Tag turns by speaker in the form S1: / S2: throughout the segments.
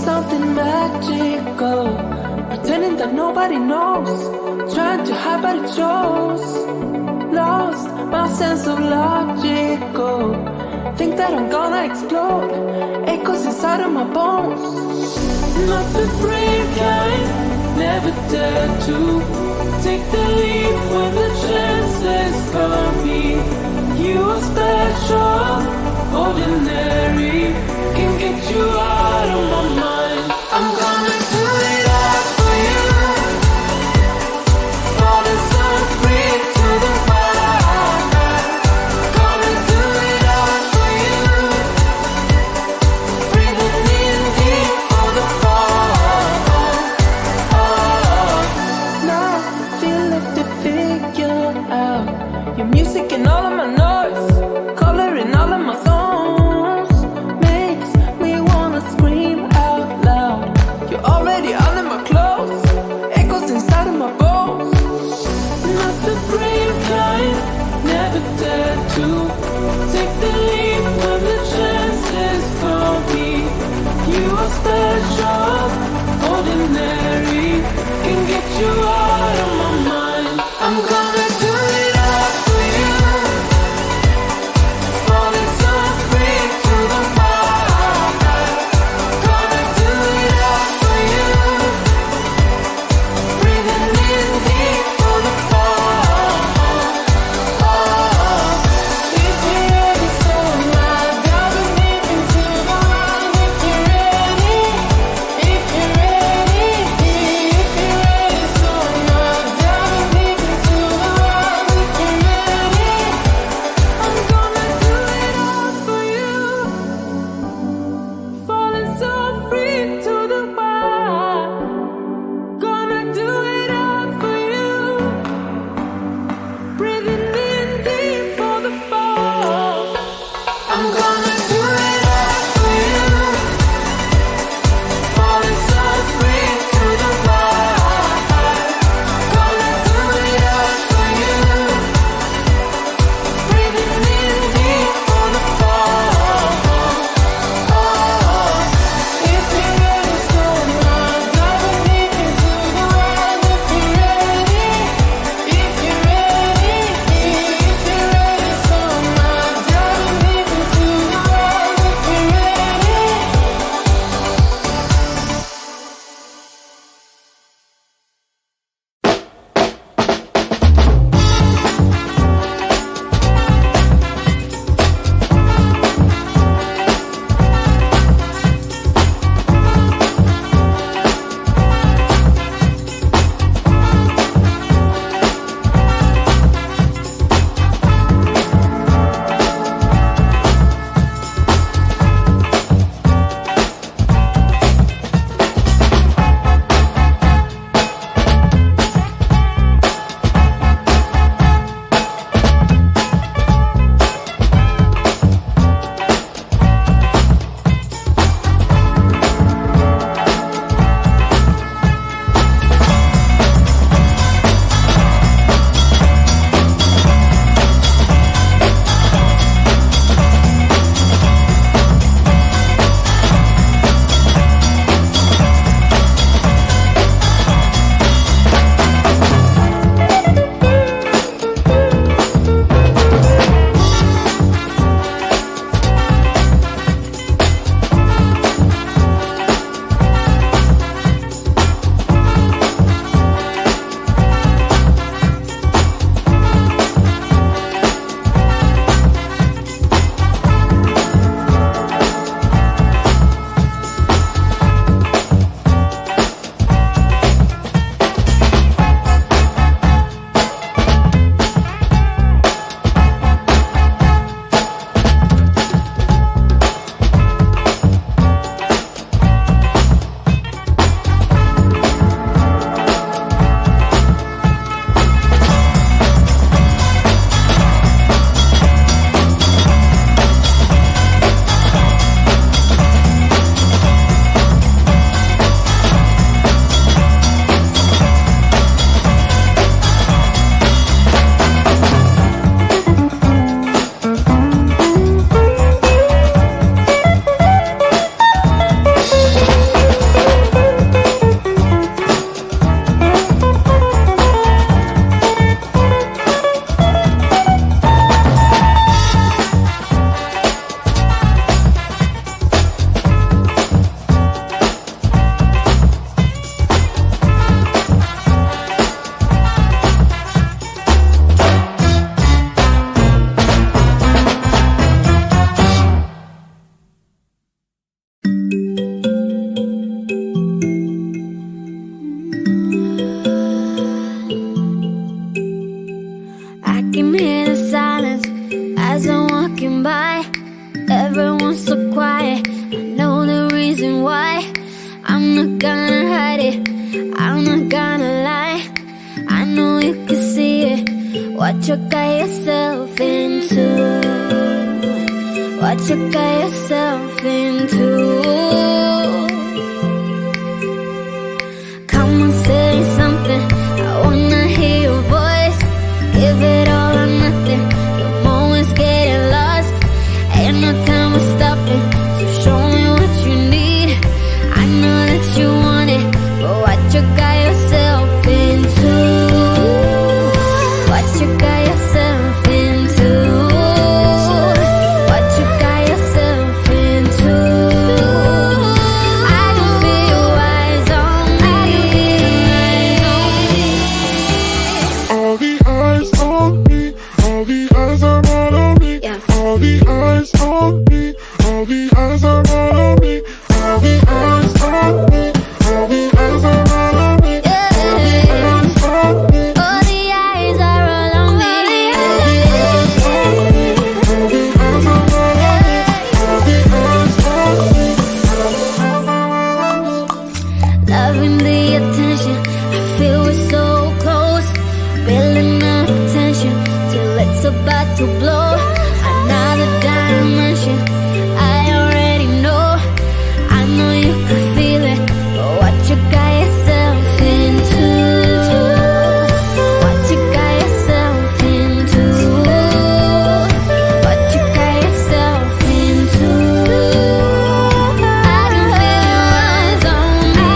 S1: something magical, pretending that nobody knows, trying to hide but it shows. Lost my sense of logical, think that I'm gonna explode, echoes inside of my bones. Not the brave kind, never dare to take the leap when the chances coming. You are special, ordinary, can get you out of my mind. I'm gonna do it all for you, falling so free to the wild. Gonna do it all for you, breathing in deep for the fall. Now feel
S2: can see it. What you got yourself into? What you got yourself into? Come on, say something. I wanna hear your voice. Give it all or nothing. The moment's getting lost. Ain't no time for stopping. So show me what you need. I know that you want it, but what you got yourself into? What you got yourself into? What you got yourself into? I can feel your eyes on me.
S3: All the eyes on me, all the eyes are all on me.
S2: Yeah.
S3: All the eyes on me, all the eyes are all on me. All the eyes on me, all the eyes are all on me.
S2: Yeah. All the eyes are all on me. Loving the attention, I feel we're so close. Building up tension till it's about to blow. Another dimension, I already know. I know you can feel it, but what you got yourself into? What you got yourself into? What you got yourself into? I can feel your eyes on me.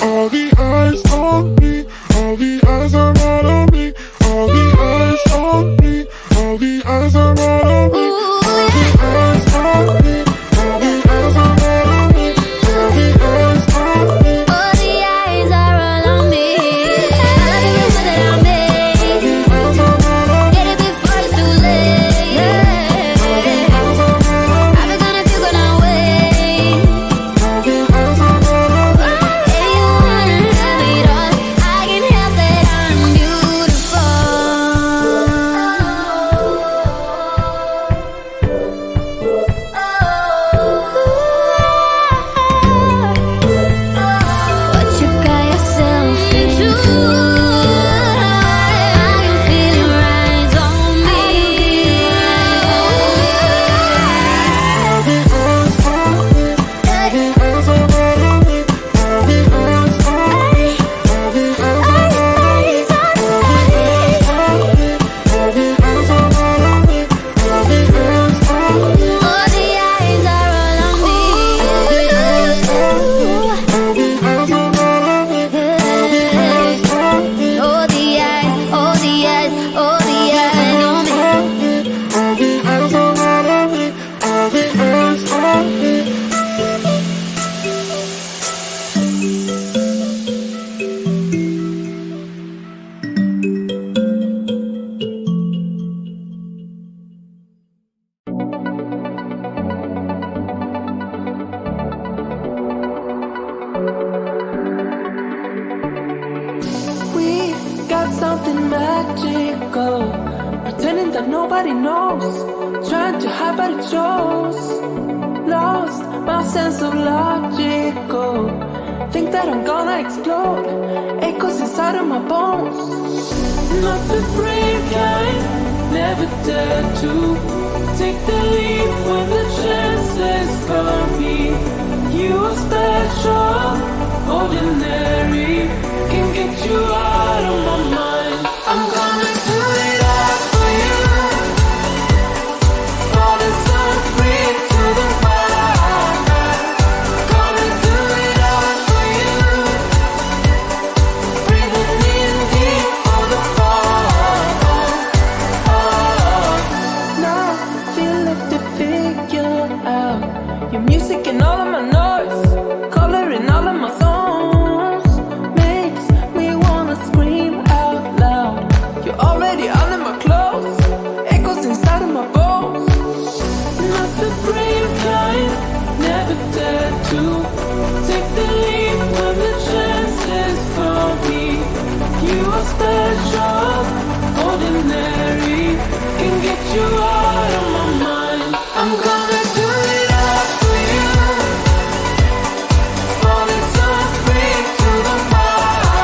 S3: All the eyes on me, all the eyes are all on me. All the eyes on me, all the eyes are all on me. All the eyes on me, all the eyes are all on me. All the eyes on me.
S2: All the eyes are all on me. I love the rumor that I made. Get it before it's too late. I've been gonna feel when I wait. If you wanna have it all, I can help that I'm beautiful. What you got yourself into? I can feel your eyes on me. All the eyes are all on me. All the eyes, all the eyes, all the eyes on me.
S3: All the eyes are all on me. All the eyes on me.
S1: We got something magical, pretending that nobody knows, trying to hide but it shows. Lost my sense of logical, think that I'm gonna explode, echoes inside of my bones. Not the brave kind, never dare to take the leap when the chances come me. You are special, ordinary, can get you out of my mind. I'm gonna do it all for you. Falling so free to the wild. Gonna do it all for you. Breathing in deep for the fall. Now feel left to figure out your music and all of my noise, coloring all of my songs, makes me wanna scream out loud. You're already under my clothes, echoes inside of my bones. Not the brave kind, never dare to take the leap when the chances come me. You are special, ordinary, can get you out of my mind. I'm gonna do it all for you. Falling so free to the wild.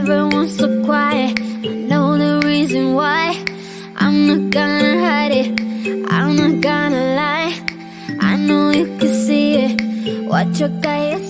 S2: everyone's so quiet. I know the reason why. I'm not gonna hide it, I'm not gonna lie. I know you can see it. What your guy